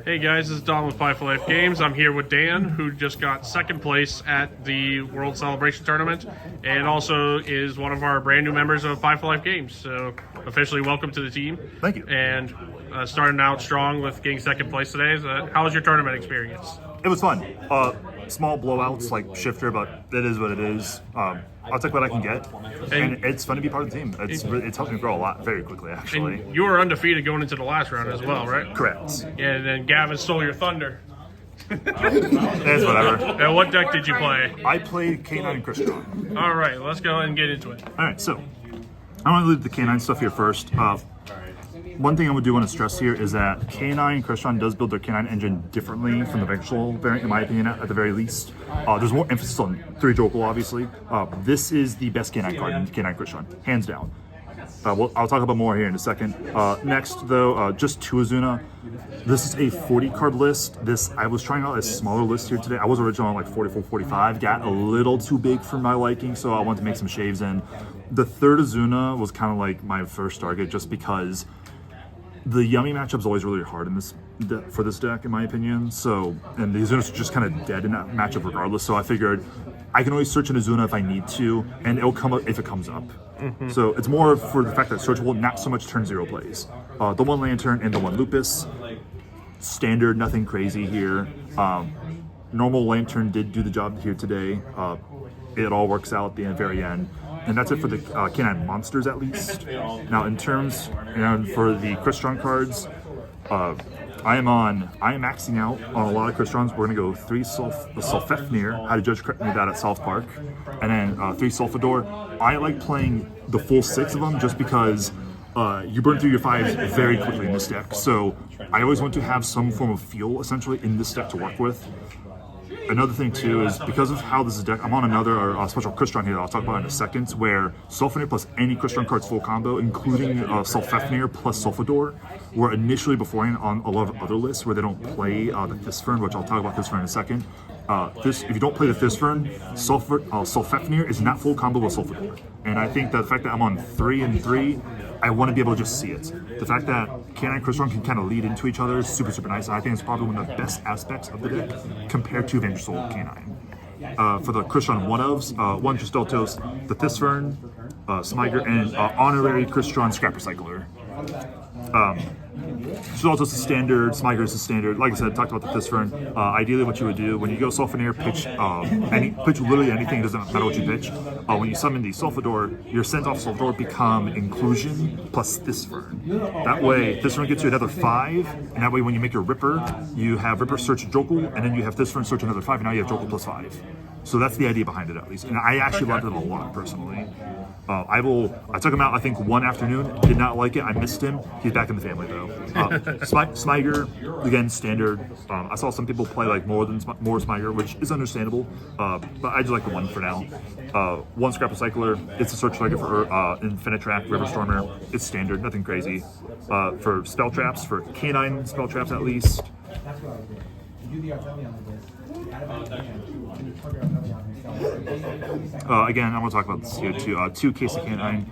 Hey guys, this is Don with Pie for Life Games. I'm here with Dan, who just got second place at the World Celebration Tournament, and also is one of our brand new members of Pie for Life Games. So, officially welcome to the team. Thank you. And starting out strong with getting second place today. How was your tournament experience? It was fun. Small blowouts like Shifter, but it is what it is. I'll take what I can get, and it's fun to be part of the team. It's helped me grow a lot very quickly, actually. And you were undefeated going into the last round as well, right? Correct. And then Gavin stole your thunder. It's whatever. And what deck did you play? I played K9 and Crystron. All right, let's go ahead and get into it. All right, so I want to leave the K9 stuff here first. One thing I do want to stress here is that K9 and Crystron does build their K9 engine differently from the Vengeful variant, in my opinion, at the very least. There's more emphasis on 3 Jokul, obviously. This is the best K9 card in K9 Crystron, hands down. I'll talk about more here in a second. Next, though, just 2 Azuna. This is a 40 card list. I was trying out a smaller list here today. I was originally on like 44, 45, got a little too big for my liking, so I wanted to make some shaves in. The 3rd Azuna was kind of like my first target just because the Yummy matchup's always really hard in for this deck, in my opinion. So, and the Azuna's just kind of dead in that matchup regardless. So I figured I can always search an Azuna if I need to, and it'll come up if it comes up. Mm-hmm. So it's more for the fact that searchable, not so much turn 0 plays. The 1 Lantern and the 1 Lupus, standard, nothing crazy here. Normal Lantern did do the job here today. It all works out at the very end. And that's it for the K9 monsters, at least. Now, in terms, and for the Crystron cards, I am maxing out on a lot of Crystrons. We're gonna go 3 Sulfefnir. How to judge correct me that at South Park, and then 3 Sulfador. I like playing the full 6 of them just because you burn through your 5s very quickly in this deck. So I always want to have some form of fuel essentially in this deck to work with. Another thing too is because of how this is deck, I'm on another special Crystron here that I'll talk about in a second, where Sulfenir plus any Crystron card's full combo, including Sulfefnir plus Sulfador, were initially beforehand on a lot of other lists where they don't play the Thysfern, which I'll talk about Thysfern in a second. If you don't play the Thysfern, Sulfefnir is not full combo with Sulfador. And I think that the fact that I'm on 3 and 3, I want to be able to just see it. The fact that K9 and Crystron can kind of lead into each other is super, super nice. I think it's probably one of the best aspects of the deck compared to Vengeful K9. For the Crystron 1-ofs, 1 Tristeltos, the Thysfern, Smyger, and honorary Crystron Scrap Recycler. Tristeltos is standard, Smyger is standard. Like I said, I talked about the Thysfern. Ideally, what you would do when you go Sulfenir, pitch literally anything. It doesn't matter what you pitch. When you summon the Sulfador, your sent off Sulfador become Inclusion plus Thysfern. That way, Thysfern gets you another 5, and that way, when you make your Ripper, you have Ripper search Jokul, and then you have Thysfern search another 5, and now you have Jokul plus 5. So that's the idea behind it, at least. And I actually loved it a lot, personally. I took him out, I think, one afternoon. Did not like it. I missed him. He's back in the family, though. Smyger, again, standard. I saw some people play like more Smyger, which is understandable. But I just like the 1 for now. 1 Scrap Recycler. It's a search target for Infinitrack, River Stormer. It's standard, nothing crazy. For spell traps, for K9 spell traps at least. Again, I want to talk about this here too. 2 case of K9.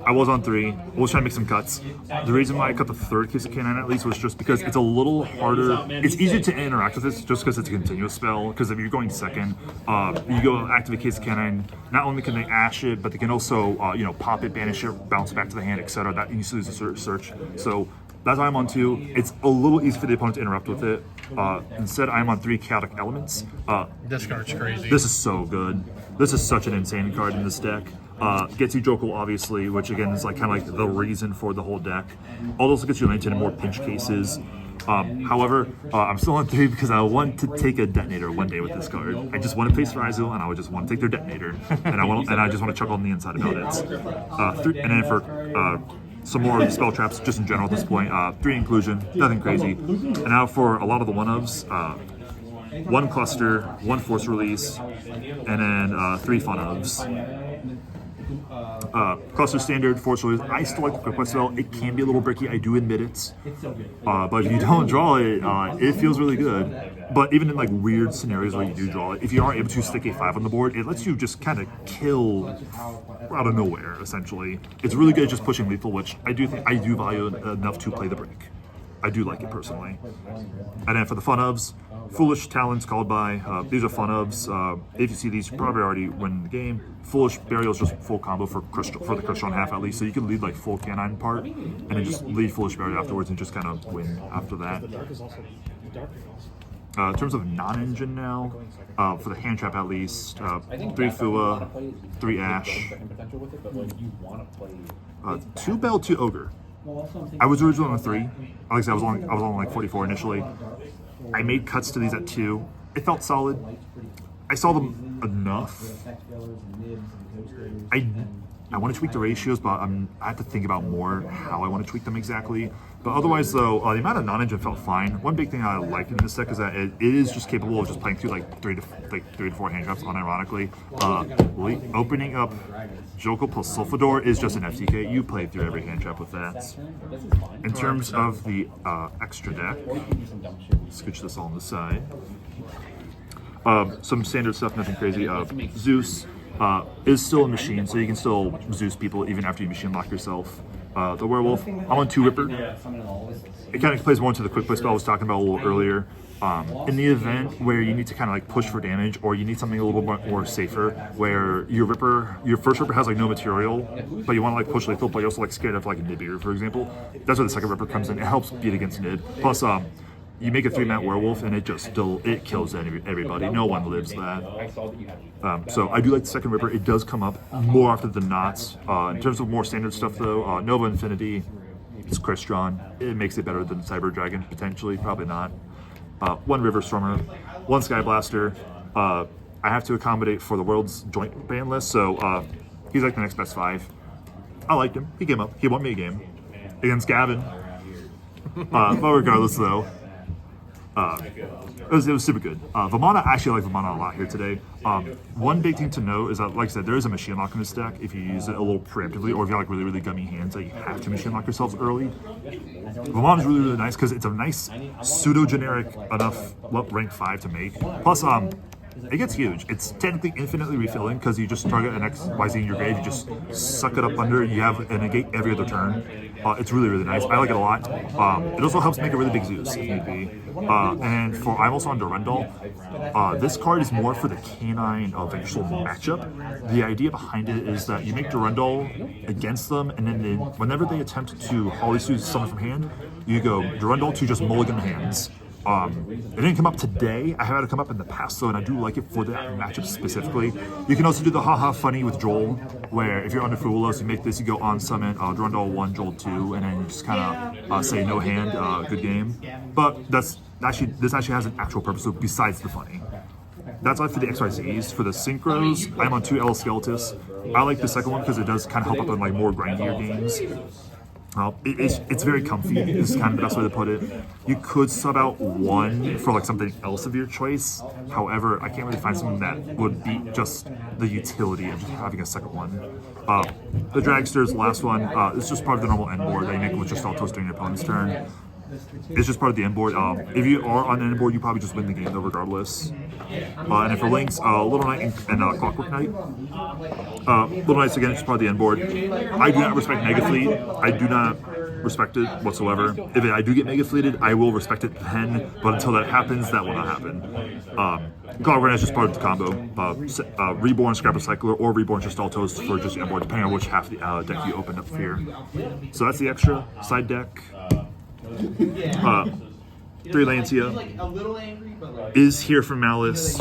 I was on 3. I was trying to make some cuts. The reason why I cut the 3rd case of K9 at least was just because it's a little harder. It's easier to interact with this just because it's a continuous spell. Because if you're going 2nd, you go activate case of K9. Not only can they ash it, but they can also pop it, banish it, bounce back to the hand, etc. That you lose the search. So that's why I'm on 2. It's a little easy for the opponent to interrupt with it. Instead, I'm on 3 Chaotic Elements. This card's crazy. This is so good. This is such an insane card in this deck. Gets you Jokul, obviously, which again is like kind of like the reason for the whole deck. Also gets you Lantern in more pinch cases. However, I'm still on 3 because I want to take a detonator one day with this card. I just want to face Ryzel, and I would just want to take their detonator, and I just want to chuck on the inside about it. And then for some more spell traps, just in general at this point. 3 Inclusion, nothing crazy. And now for a lot of the 1-ofs, 1 Cluster, 1 Force Release, and then 3 Fun-ofs. Cluster standard, Force Release. I still like the Quick Play spell. It can be a little bricky, I do admit it. But if you don't draw it, it feels really good. But even in like weird scenarios where you do draw it, if you are able to stick a 5 on the board, it lets you just kind of kill out of nowhere, essentially. It's really good at just pushing lethal, which I do value enough to play the break. I do like it personally. And then for the fun ofs, Foolish Talons called by. These are fun ofs. If you see these, you probably already win the game. Foolish Burial is just full combo for the Crystron half at least, so you can lead like full canine part, and then just lead Foolish Burial afterwards and just kind of win after that. In terms of non-engine now, for the hand trap at least, 3 Fua, 3 Ash, 2 Bell, 2 Ogre. I was originally on 3. Like I said, I was on like 44 initially. I made cuts to these at 2. It felt solid. I saw them enough. I want to tweak the ratios, but I have to think about more how I want to tweak them exactly. But otherwise, though, the amount of non-engine felt fine. One big thing I like in this deck is that it is just capable of just playing through like 3 to 4 hand traps, unironically. Opening up Joko plus Sulfador is just an FTK. You play through every hand trap with that. In terms of the extra deck, scooch this all on the side. Some standard stuff, nothing crazy. Zeus is still a machine, so you can still Zeus people even after you machine lock yourself. The Werewolf, I'm on 2 Ripper. It kind of plays more into the quick play spell I was talking about a little earlier. In the event where you need to kind of like push for damage, or you need something a little bit more safer, where your first Ripper has like no material, but you want to like push lethal, but you're also like scared of like a Nibiru, for example. That's where the second Ripper comes in. It helps beat against Nib. Plus, you make a 3-mat werewolf and it kills everybody. No one lives that. So I do like the second Ripper. It does come up more often than not. In terms of more standard stuff though, Nova Infinity, it's Crystron. It makes it better than Cyber Dragon, potentially, probably not. 1 River Stormer, 1 Sky Blaster. I have to accommodate for the world's joint ban list, so he's like the next best 5. I liked him. He came up. He won me a game against Gavin. But regardless though, it was super good. Vamana, I actually like Vamana a lot here today. One big thing to know is that, like I said, there is a machine lock in this deck if you use it a little preemptively, or if you have like really, really gummy hands that you have to machine lock yourselves early. Vamana is really, really nice because it's a nice pseudo-generic enough rank 5 to make. Plus, it gets huge. It's technically infinitely refilling because you just target an XYZ in your grave, you just suck it up under, you have a negate every other turn. It's really, really nice. I like it a lot. It also helps make a really big Zeus if need be. And I'm also on Durandal. This card is more for the canine eventual matchup. The idea behind it is that you make Durandal against them, and then whenever they attempt to Holy Suit summon from hand, you go Durandal to just mulligan hands. It didn't come up today. I have had it come up in the past though, and I do like it for that matchup specifically. You can also do the haha funny with Joel, where if you're under Fulos, you make this, you go on summon Durandal 1, Joel 2, and then you just kind of say no hand, good game. But this actually has an actual purpose besides the funny. That's all for the XYZs. For the synchros, I'm on 2 El Skeletus. I like the second one because it does kind of help up in like more grindier games. It's very comfy, is kind of the best way to put it. You could sub out 1 for like something else of your choice. However, I can't really find something that would beat just the utility of just having a second one. The Dragster's last one, it's just part of the normal end board that you make with just all toast during your opponent's turn. It's just part of the end board. If you are on the end board, you probably just win the game though, regardless. And then for links, Little Knight and Clockwork Knight. Little Knight's again just part of the end board. I do not respect Mega Fleet. I do not respect it whatsoever. If I do get Mega Fleeted, I will respect it then. But until that happens, that will not happen. Clockwork Knight is just part of the combo. Reborn, Scrap Recycler, or Reborn just all toast for just end board, depending on which half of the deck you opened up here. So that's the extra side deck. 3 Lancia is here for Malice.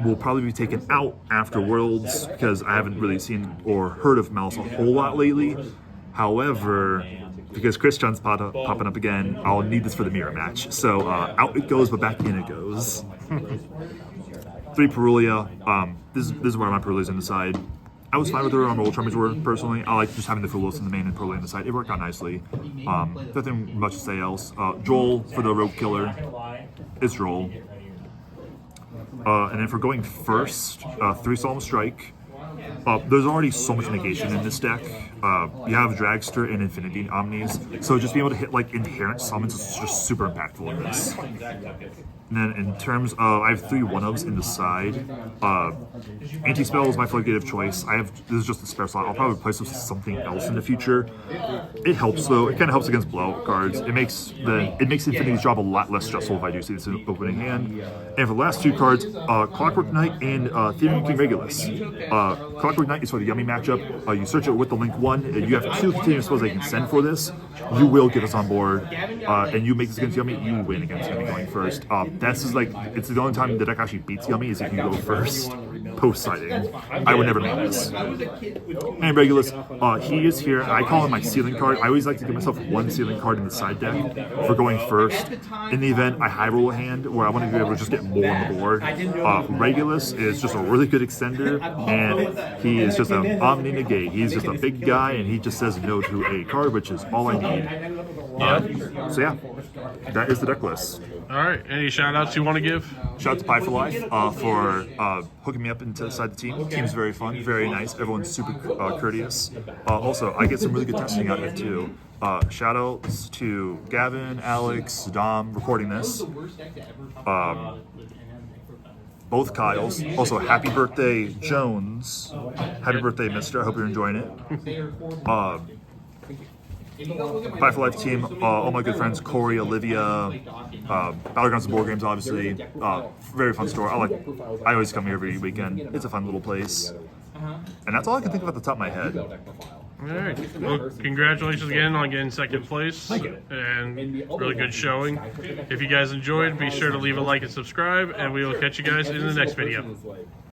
Will probably be taken out after Worlds because I haven't really seen or heard of Malice a whole lot lately. However, because Crystron's popping up again, I'll need this for the mirror match. So out it goes, but back in it goes. 3 Perulia. This is where my Perulia's in the side. I was fine with her on roll charmers were personally. I like just having the Fulos in the main and Pearly on the side. It worked out nicely. Nothing much to say else. Joel for the Rogue Killer. It's Joel. And then for going first, 3 Solemn Strike. There's already so much negation in this deck. You have Dragster and Infinity Omnis, so just being able to hit like inherent summons is just super impactful in this. And then in terms of, I have 3 1-ofs in the side. Anti-spell is my floodgate of choice. This is just a spare slot. I'll probably place this with something else in the future. It helps though. It kind of helps against blowout cards. It makes Infinity's job a lot less stressful if I do see this in opening hand. And for the last 2 cards, Clockwork Knight and Theory King Regulus. Clockwork Knight is for the Yummy matchup. You search it with the link 1, and you have 2 continuous spells that you can send for this. You will get this on board, and you make this against Yummy, you win against Yummy going first. That's just like, it's the only time the deck actually beats Yummy is if you go first post-siding. I would never make this. And Regulus, he is here. I call him my ceiling card. I always like to give myself 1 ceiling card in the side deck for going first. In the event I high roll a hand where I want to be able to just get more on the board, Regulus is just a really good extender, and he is just an omni negate. He's just a big guy, and he just says no to a card, which is all I need. So yeah, that is the deck list. All right. Any shout outs you want to give? Shout out to Pie for Life for hooking me up inside the team. The team's very fun, very nice. Everyone's super courteous. Also, I get some really good testing out of it too. Shout outs to Gavin, Alex, Dom, recording this. Both Kyles. Also, happy birthday, Jones. Happy birthday, Mister. I hope you're enjoying it. Pie for Life team, all my good friends, Corey, Olivia, Battlegrounds and Board Games, obviously. Very fun store. I always come here every weekend. It's a fun little place. And that's all I can think of at the top of my head. All right. Well, congratulations again on getting second place. Thank you. And really good showing. If you guys enjoyed, be sure to leave a like and subscribe, and we will catch you guys in the next video.